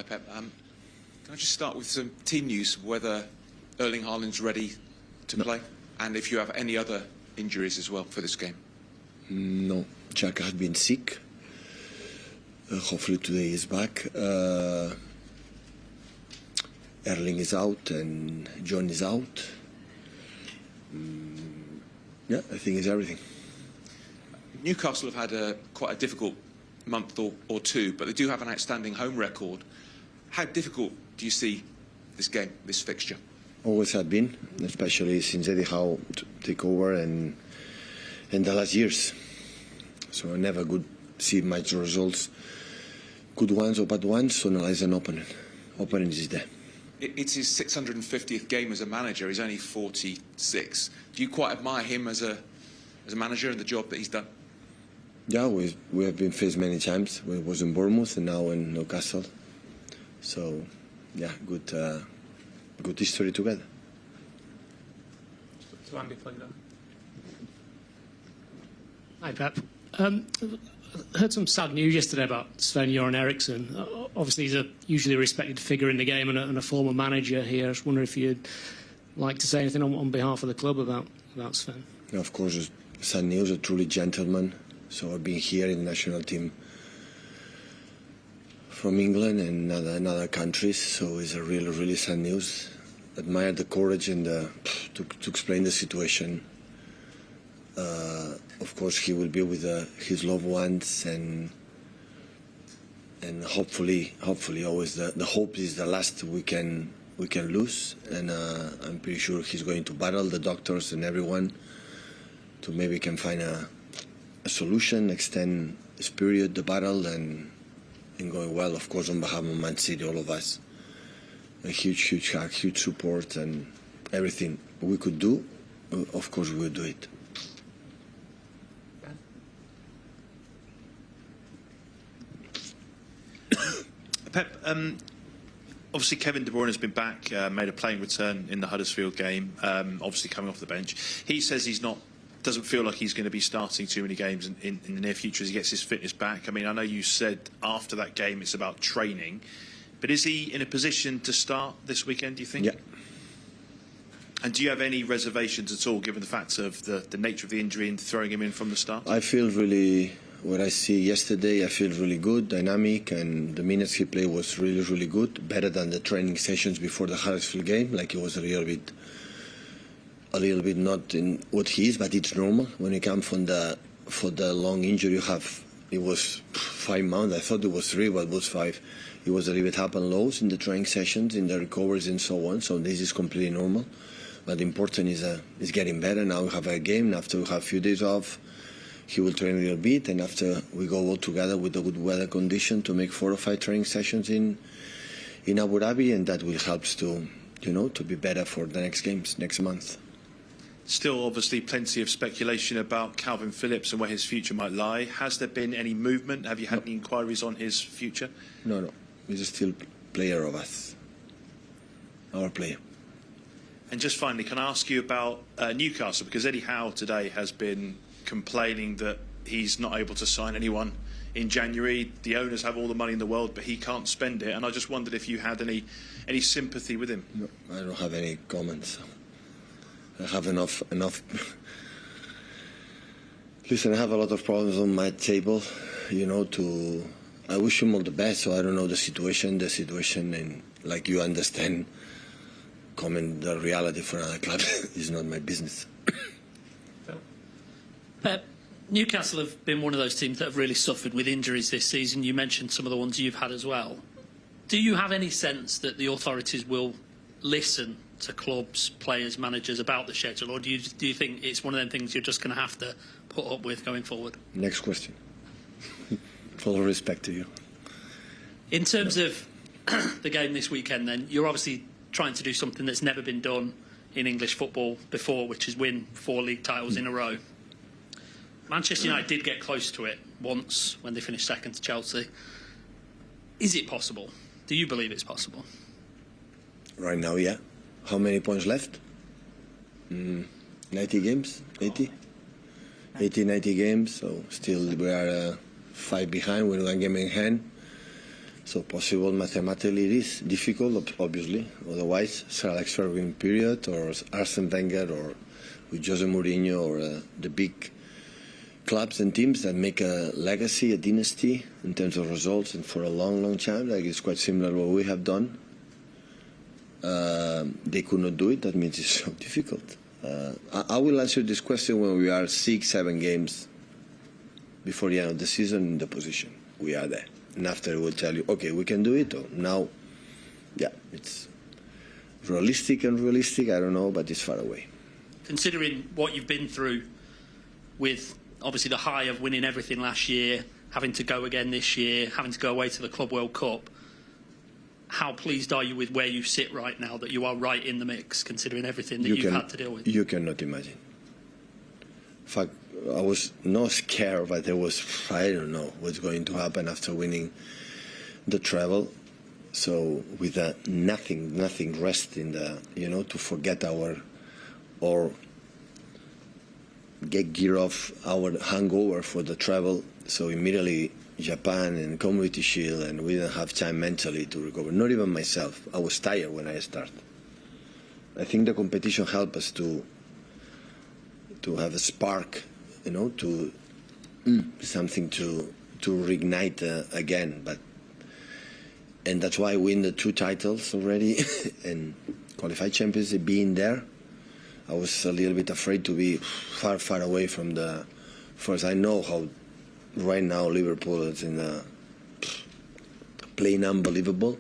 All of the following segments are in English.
Hi, Pep. Can I just start with some team news, whether Erling Haaland's ready to play, and if you have any other injuries as well for this game? No, Jack had been sick. Hopefully today he's back. Erling is out and John is out. Yeah, I think it's everything. Newcastle have had quite a difficult month or two, but they do have an outstanding home record. How difficult do you see this game, this fixture? Always had been, especially since Eddie Howe took over and in the last years. So I never could see much results, good ones or bad ones, so analyze an opponent. Opponent is there. It's his 650th game as a manager. He's only 46. Do you quite admire him as a manager and the job that he's done? Yeah, we have been faced many times. We was in Bournemouth and now in Newcastle. So, yeah, good history together. To Andy, please. Hi, Pep. I heard some sad news yesterday about Sven-Göran Eriksson. Obviously, he's a usually respected figure in the game and a former manager here. I just wonder if you'd like to say anything on behalf of the club about Sven. Yeah, of course, it's sad news, a truly gentleman. So I've been here in the national team from England and other countries. So it's a really sad news. Admire the courage and to explain the situation. Of course, he will be with his loved ones, and hopefully, always the hope is the last we can lose. And I'm pretty sure he's going to battle the doctors and everyone to maybe can find a solution, extend this period, the battle, and going well. Of course, on behalf of Man City, all of us, a huge hug, huge support, and everything we could do. Of course, we will do it. Pep, obviously Kevin De Bruyne has been back, made a playing return in the Huddersfield game, obviously coming off the bench. He says doesn't feel like he's going to be starting too many games in the near future as he gets his fitness back. I mean, I know you said after that game it's about training, but is he in a position to start this weekend, do you think? Yeah. And do you have any reservations at all, given the fact of the nature of the injury and throwing him in from the start? I feel really, what I see yesterday, I feel really good, dynamic, and the minutes he played was really good, better than the training sessions before the Huddersfield game. Like, it was a little bit not in what he is, but it's normal when you come for the long injury you have. It was 5 months. I thought it was 3, but it was 5. It was a little bit up and lows in the training sessions, in the recoveries, and so on. So this is completely normal. But the important is getting better. Now we have a game. After we have a few days off, he will train a little bit, and after we go all together with the good weather condition to make 4 or 5 training sessions in Abu Dhabi, and that will help to be better for the next games next month. Still, obviously, plenty of speculation about Calvin Phillips and where his future might lie. Has there been any movement? Have you had any inquiries on his future? No. He's still player of us. Our player. And just finally, can I ask you about Newcastle? Because Eddie Howe today has been complaining that he's not able to sign anyone in January. The owners have all the money in the world, but he can't spend it. And I just wondered if you had any sympathy with him. No, I don't have any comments. I have enough. Listen, I have a lot of problems on my table, I wish him all the best, so I don't know the situation, and like you understand, comment the reality for another club is not my business. Pep, Newcastle have been one of those teams that have really suffered with injuries this season. You mentioned some of the ones you've had as well. Do you have any sense that the authorities will listen to clubs, players, managers about the schedule, or do you think it's one of them things you're just going to have to put up with going forward? Next question. Full respect to you. In terms of the game this weekend, then, you're obviously trying to do something that's never been done in English football before, which is win 4 league titles in a row. Manchester United did get close to it once when they finished second to Chelsea. Is it possible? Do you believe it's possible? Right now, yeah. How many points left? 90 games? 80? 90 games. So still we are 5 behind with 1 game in hand. So possible mathematically it is difficult, obviously. Otherwise, Sir Alex Ferguson period, or Arsene Wenger, or with Jose Mourinho, or the big clubs and teams that make a legacy, a dynasty in terms of results, and for a long, long time, like it's quite similar to what we have done. They could not do it. That means it's so difficult. I will answer this question when we are 6-7 games before the end of the season in the position we are there. And after we'll tell you, okay, we can do it. Or now, yeah, it's realistic and unrealistic, I don't know, but it's far away. Considering what you've been through with obviously the high of winning everything last year, having to go again this year, having to go away to the Club World Cup, how pleased are you with where you sit right now, that you are right in the mix, considering everything that you've had to deal with? You cannot imagine. In fact, I was not scared, but I don't know what's going to happen after winning the treble. So with nothing rest in the, to forget or get gear off our hangover for the treble. So immediately Japan and Community Shield, and we didn't have time mentally to recover. Not even myself. I was tired when I started. I think the competition helped us to have a spark, to something to reignite again. And that's why I win the 2 titles already and qualified champions, being there. I was a little bit afraid to be far, far away from the first. I know how right now Liverpool is playing unbelievable.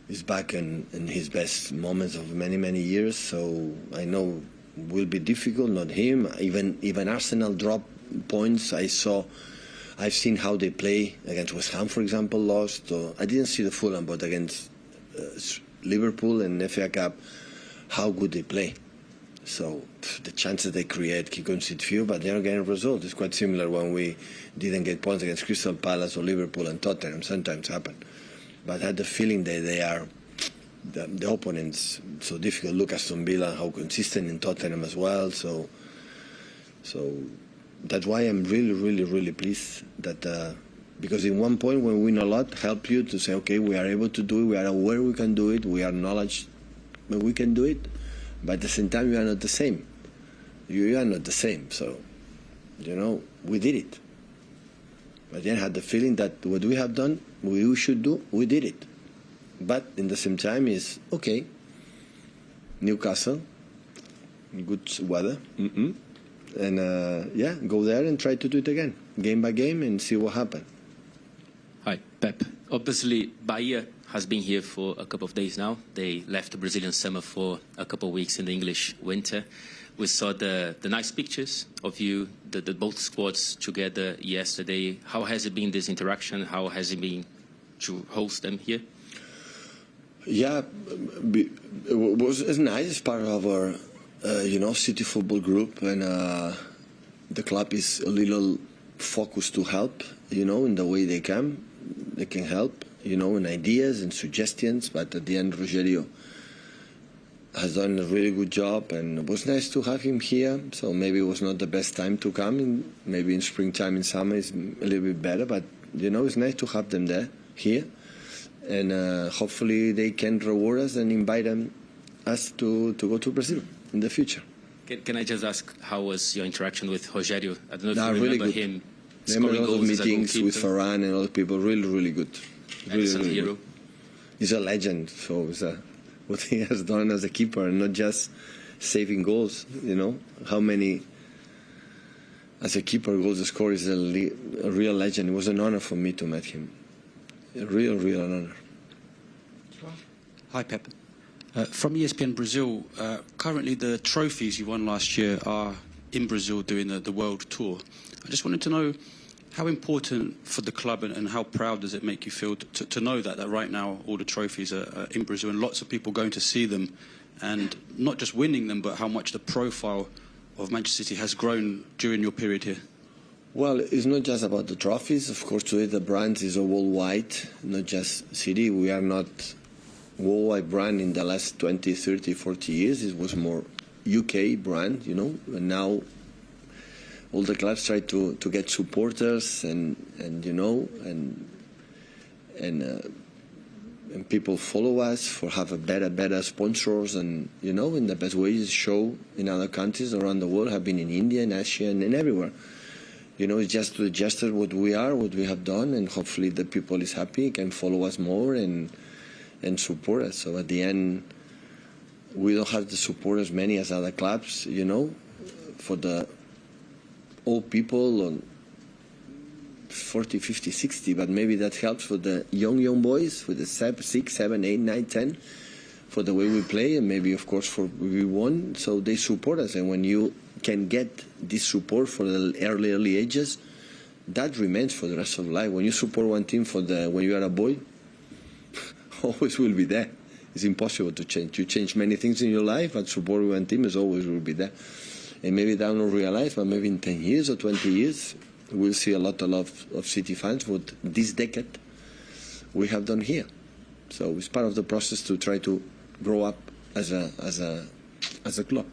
He's back in his best moments of many, many years. So I know it will be difficult, not him. Even Arsenal drop points. I've seen how they play against West Ham, for example, lost. I didn't see the Fulham, but against Liverpool and FA Cup, how good they play. So the chances they create, keep concede few, but they're getting results. It's quite similar when we didn't get points against Crystal Palace or Liverpool and Tottenham. Sometimes happen. But I had the feeling that they are the opponents so difficult. Look at Aston Villa, how consistent in Tottenham as well. So that's why I'm really, really, really pleased that because in one point when we win a lot, help you to say, okay, we are able to do it. We are aware we can do it. We are knowledge that we can do it. But at the same time, you are not the same. You are not the same. So, we did it. But then I had the feeling that what we have done, we should do, we did it. But in the same time is, okay, Newcastle, good weather. And, go there and try to do it again, game by game, and see what happens. Hi, Pep. Obviously, Bahia has been here for a couple of days now. They left the Brazilian summer for a couple of weeks in the English winter. We saw the nice pictures of you, the both squads together yesterday. How has it been, this interaction? How has it been to host them here? Yeah, it was nice. It's part of our, city football group, and the club is a little focused to help, in the way they can help. In ideas and suggestions, but at the end, Rogerio has done a really good job, and it was nice to have him here. So maybe it was not the best time to come. Maybe in springtime, in summer, is a little bit better. But it's nice to have them here, and hopefully they can reward us and invite us to go to Brazil in the future. Can I just ask, how was your interaction with Rogerio? I don't know if you really remember good. him. Remember Scoring a lot of goals as a meetings with goalkeeper. Varane and other people. Really, really good. He's a Really hero. good. He's a legend. So what he has done as a keeper, and not just saving goals. How many as a keeper goals scored is a real legend. It was an honor for me to meet him. A real honor. Hi, Pep. From ESPN Brazil, currently the trophies you won last year are in Brazil doing the world tour. I just wanted to know how important for the club and how proud does it make you feel to know that right now all the trophies are in Brazil and lots of people going to see them, and not just winning them, but how much the profile of Manchester City has grown during your period here? Well, it's not just about the trophies. Of course, today the brand is a worldwide, not just City. We are not worldwide brand in the last 20, 30, 40 years. It was more UK brand, and now all the clubs try to get supporters and and people follow us for have a better sponsors, and you know, in the best ways show in other countries around the world, have been in India, in Asia, and everywhere. You know, it's just to gesture what we are, what we have done, and hopefully the people is happy, can follow us more and support us. So at the end, we don't have the support as many as other clubs, you know, for the old people on 40, 50, 60, but maybe that helps for the young boys, for the 6, 7, 8, 9, 10, for the way we play, and maybe, of course, for we won. So they support us, and when you can get this support for the early ages, that remains for the rest of life. When you support one team when you are a boy, always will be there. It's impossible to change. You change many things in your life, but support one team is always will be there. And maybe they don't realize, but maybe in 10 years or 20 years, we'll see a lot of City fans what this decade we have done here. So it's part of the process to try to grow up as a club.